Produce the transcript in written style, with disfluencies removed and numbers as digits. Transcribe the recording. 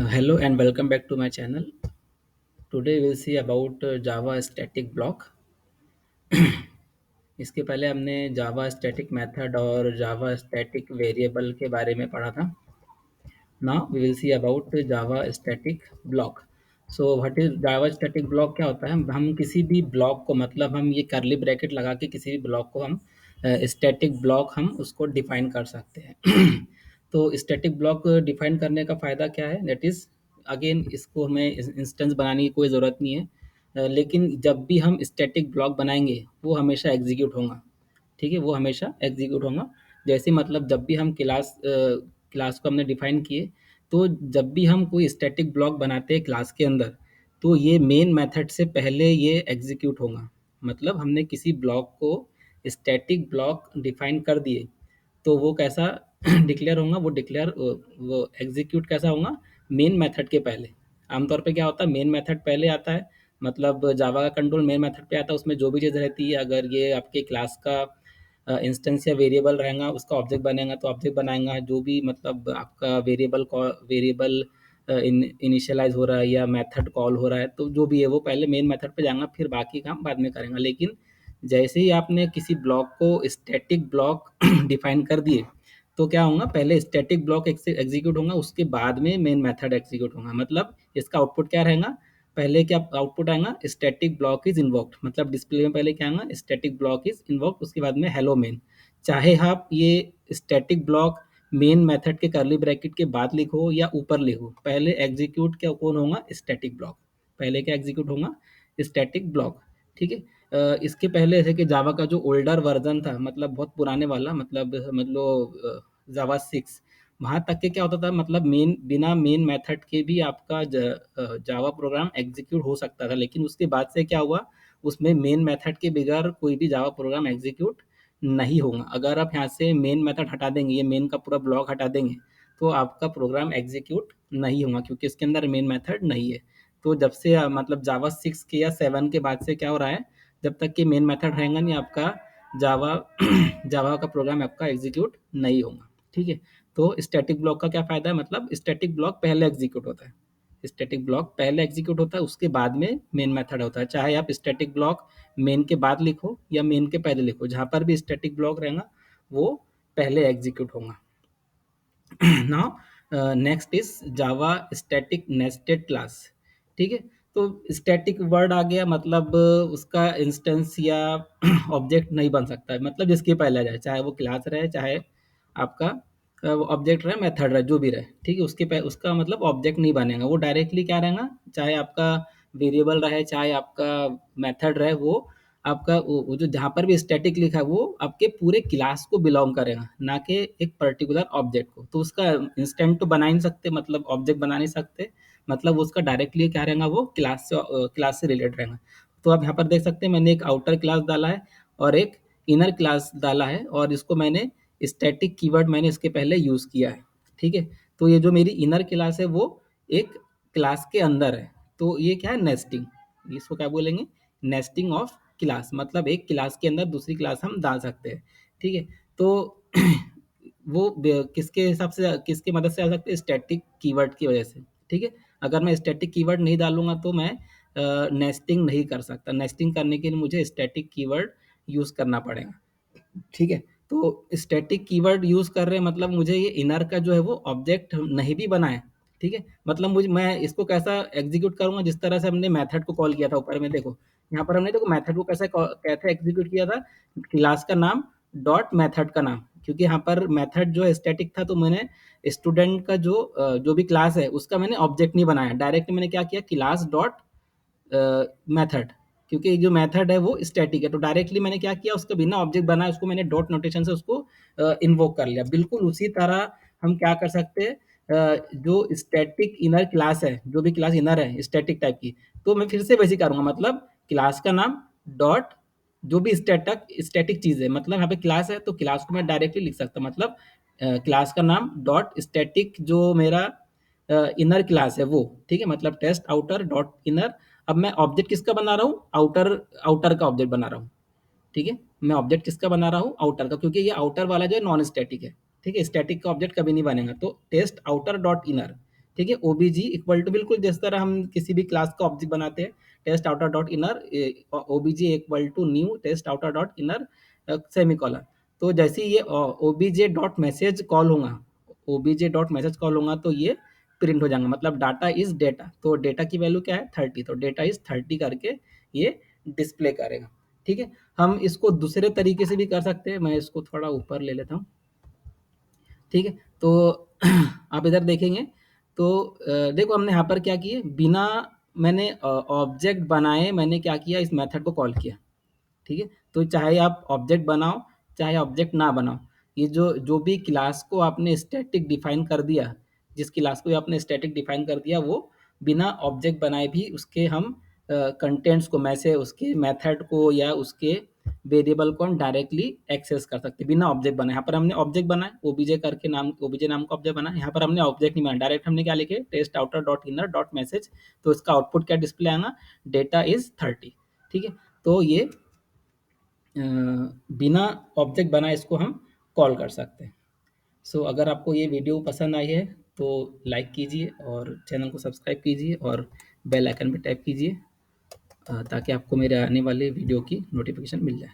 Hello and welcome back to my channel. Today we'll see about Java static block. इसके पहले हमने जावा static method और जावा static variable के बारे में पढ़ा था. Now we will see about Java static block. So what is Java static block? क्या होता है? हम किसी भी ब्लॉक को, मतलब हम ये करली ब्रैकेट लगा के किसी भी ब्लॉक को हम स्टैटिक ब्लॉक हम उसको डिफाइन कर सकते हैं. तो स्टैटिक ब्लॉक डिफाइन करने का फ़ायदा क्या है? दैट इज़, अगेन इसको हमें इंस्टेंस बनाने की कोई ज़रूरत नहीं है. लेकिन जब भी हम स्टैटिक ब्लॉक बनाएंगे वो हमेशा एग्जीक्यूट होगा. ठीक है, वो हमेशा एग्जीक्यूट होगा. जैसे मतलब जब भी हम क्लास को हमने डिफाइन किए, तो जब भी हम कोई स्टैटिक ब्लॉक बनाते हैं क्लास के अंदर, तो ये मेन मेथड से पहले ये एग्जीक्यूट होगा. मतलब हमने किसी ब्लॉक को स्टैटिक ब्लॉक डिफाइन कर दिए, तो वो कैसा डिक्लेयर होगा? वो एग्जीक्यूट कैसा होगा? मेन मेथड के पहले. आमतौर पे क्या होता है, मेन मेथड पहले आता है. मतलब जावा का कंट्रोल मेन मेथड पे आता है. उसमें जो भी चीज़ रहती है, अगर ये आपके क्लास का इंस्टेंस या वेरिएबल रहेगा, उसका ऑब्जेक्ट बनेगा तो ऑब्जेक्ट बनाएगा. जो भी मतलब आपका वेरिएबल इनिशियलाइज हो रहा है या मेथड कॉल हो रहा है, तो जो भी है वो पहले मेन मेथड पे जाएगा, फिर बाकी काम बाद में करेंगे. लेकिन जैसे ही आपने किसी ब्लॉक को स्टैटिक ब्लॉक डिफाइन कर दिए, तो क्या होगा? पहले स्टैटिक ब्लॉक एग्जीक्यूट होगा, उसके बाद में मेन मेथड एग्जीक्यूट होगा. मतलब इसका आउटपुट क्या रहेगा? पहले क्या आउटपुट आएगा? Static block is invoked. मतलब डिस्प्ले में पहले क्या आएगा? Static block is invoked. उसके बाद में हेलो मेन. चाहे आप ये स्टैटिक ब्लॉक मेन मेथड के करली ब्रैकेट के बाद लिखो या ऊपर लिखो, पहले एग्जीक्यूट क्या कौन होगा? Static block. पहले क्या एग्जीक्यूट होगा? Static block. ठीक है. इसके पहले ऐसे कि जावा का जो ओल्डर वर्जन था, मतलब बहुत पुराने वाला, मतलब जावा 6, वहाँ तक के क्या होता था, मतलब बिना मेन मेथड के भी आपका जावा प्रोग्राम एग्जीक्यूट हो सकता था. लेकिन उसके बाद से क्या हुआ? उसमें मेन मेथड के बगैर कोई भी जावा प्रोग्राम एग्जीक्यूट नहीं होगा. अगर आप यहाँ से मेन मेथड हटा देंगे, ये मेन का पूरा ब्लॉक हटा देंगे, तो आपका प्रोग्राम एग्जीक्यूट नहीं होगा, क्योंकि इसके अंदर मेन मेथड नहीं है. तो जब से मतलब जावा 6 के या 7 के बाद से क्या हो रहा है, जब तक कि मेन मेथड रहेगा नहीं, आपका जावा जावा का प्रोग्राम आपका एग्जीक्यूट नहीं होगा. ठीक है. तो स्टैटिक ब्लॉक का क्या फ़ायदा है? मतलब स्टैटिक ब्लॉक पहले एग्जीक्यूट होता है. स्टैटिक ब्लॉक पहले एग्जीक्यूट होता है, उसके बाद में मेन मेथड होता है. चाहे आप स्टैटिक ब्लॉक मेन के बाद लिखो या मेन के पहले लिखो, जहाँ पर भी स्टैटिक ब्लॉक रहेगा वो पहले एग्जीक्यूट होगा. Now next is Java static nested class. ठीक है. तो स्टैटिक वर्ड आ गया, मतलब उसका इंस्टेंस या ऑब्जेक्ट नहीं बन सकता है. मतलब जिसके पहले आ जाए, चाहे वो क्लास रहे, चाहे आपका ऑब्जेक्ट रहे, मेथड रहे, जो भी रहे. ठीक है. उसका मतलब ऑब्जेक्ट नहीं बनेगा. वो डायरेक्टली क्या रहेगा? चाहे आपका वेरिएबल रहे, चाहे आपका मेथड रहे, वो आपका वो जो जहाँ पर भी स्टैटिक लिखा है, वो आपके पूरे क्लास को बिलोंग करेगा, ना कि एक पर्टिकुलर ऑब्जेक्ट को. तो उसका इंस्टेंट तो बना ही नहीं सकते, मतलब ऑब्जेक्ट बना नहीं सकते. मतलब उसका डायरेक्टली क्या रहेगा? वो क्लास से रिलेटेड रहेगा. तो आप यहाँ पर देख सकते हैं, मैंने एक आउटर क्लास डाला है और एक इनर क्लास डाला है, और इसको मैंने स्टैटिक कीवर्ड मैंने इसके पहले यूज़ किया है. ठीक है. तो ये जो मेरी इनर क्लास है, वो एक क्लास के अंदर है. तो ये क्या है? नेस्टिंग. इसको क्या बोलेंगे? Nesting of class. मतलब एक क्लास के अंदर दूसरी क्लास हम डाल सकते हैं. ठीक है. तो किसके हिसाब से, किसकी मदद से आ सकते हैं? स्टैटिक कीवर्ड की वजह से. ठीक है. अगर मैं स्टैटिक कीवर्ड नहीं डालूंगा तो मैं नेस्टिंग नहीं कर सकता. नेस्टिंग करने के लिए मुझे स्टैटिक कीवर्ड यूज़ करना पड़ेगा. ठीक है. तो स्टैटिक कीवर्ड यूज़ कर रहे हैं, मतलब मुझे ये इनर का जो है वो ऑब्जेक्ट नहीं भी बना है. ठीक है. मतलब मुझे, मैं इसको कैसा एग्जीक्यूट करूंगा? जिस तरह से हमने मेथड को कॉल किया था ऊपर में, देखो यहाँ पर हमने, देखो मेथड को कैसे एग्जीक्यूट किया था? क्लास का नाम डॉट मेथड का नाम. क्योंकि यहाँ पर मेथड जो स्टैटिक था, तो मैंने स्टूडेंट का जो भी क्लास है उसका मैंने ऑब्जेक्ट नहीं बनाया. डायरेक्ट मैंने क्या किया? Class dot method. क्योंकि जो मेथड है वो स्टैटिक है, तो डायरेक्टली मैंने क्या किया? उसका बिना ऑब्जेक्ट बनाया, उसको मैंने डॉट नोटेशन से उसको इन्वोक कर लिया. बिल्कुल उसी तरह हम क्या कर सकते हैं? जो स्टैटिक इनर क्लास है, जो भी क्लास इनर है स्टैटिक टाइप की, तो मैं फिर से वैसे करूंगा. मतलब क्लास का नाम डॉट जो भी स्टैटिक स्टैटिक चीज है, मतलब यहाँ पे क्लास है तो क्लास को मैं डायरेक्टली लिख सकता हूँ. मतलब क्लास का नाम डॉट स्टैटिक जो मेरा इनर क्लास है वो. ठीक है. मतलब टेस्ट आउटर डॉट इनर. अब मैं ऑब्जेक्ट किसका बना रहा हूँ? आउटर. आउटर का ऑब्जेक्ट बना रहा हूँ. ठीक है. मैं ऑब्जेक्ट किसका बना रहा हूँ? आउटर का, क्योंकि ये आउटर वाला जो है नॉन स्टैटिक है. ठीक है. स्टैटिक का ऑब्जेक्ट कभी नहीं बनेगा. तो टेस्ट आउटर डॉट इनर. ठीक है। ओबीजी इक्वल टू बिल्कुल जिस तरह हम किसी भी क्लास का ऑब्जेक्ट बनाते हैं, test outer dot inner, obj equal to new test outer dot inner semicolon. तो जैसे ही ये ओबीजे डॉट मैसेज कॉल होगा, ओबीजे डॉट मैसेज कॉल होगा तो ये प्रिंट हो जाएगा, मतलब डाटा इज डेटा। तो डेटा की वैल्यू क्या है 30, तो डेटा इज 30 करके ये डिस्प्ले करेगा। ठीक है। हम इसको दूसरे तरीके से भी कर सकते हैं, मैं इसको थोड़ा ऊपर ले लेता हूँ। ठीक है। तो आप इधर देखेंगे तो देखो हमने यहाँ पर क्या किए, बिना मैंने ऑब्जेक्ट बनाए मैंने क्या किया, इस मेथड को कॉल किया। ठीक है। तो चाहे आप ऑब्जेक्ट बनाओ चाहे ऑब्जेक्ट ना बनाओ, ये जो जो भी क्लास को आपने स्टैटिक डिफाइन कर दिया, जिस क्लास को आपने स्टैटिक डिफाइन कर दिया, वो बिना ऑब्जेक्ट बनाए भी उसके हम कंटेंट्स को, मैसे उसके मेथड को या उसके वेरिएबल को हम डायरेक्टली एक्सेस कर सकते हैं बिना ऑब्जेक्ट बनाए। यहाँ पर हमने ऑब्जेक्ट बनाए, ओबीजे करके नाम, ओबीजे नाम का ऑब्जेक्ट बना। यहाँ पर हमने ऑब्जेक्ट नहीं बनाया, डायरेक्ट हमने क्या लिखे, test outer dot inner dot message. तो इसका आउटपुट क्या डिस्प्ले आना, डेटा इज 30। ठीक है। तो ये बिना ऑब्जेक्ट बनाए इसको हम कॉल कर सकते हैं। सो अगर आपको ये वीडियो पसंद आई है तो लाइक कीजिए और चैनल को सब्सक्राइब कीजिए और बेल आइकन पे टैप कीजिए, ताकि आपको मेरे आने वाले वीडियो की नोटिफिकेशन मिल जाए।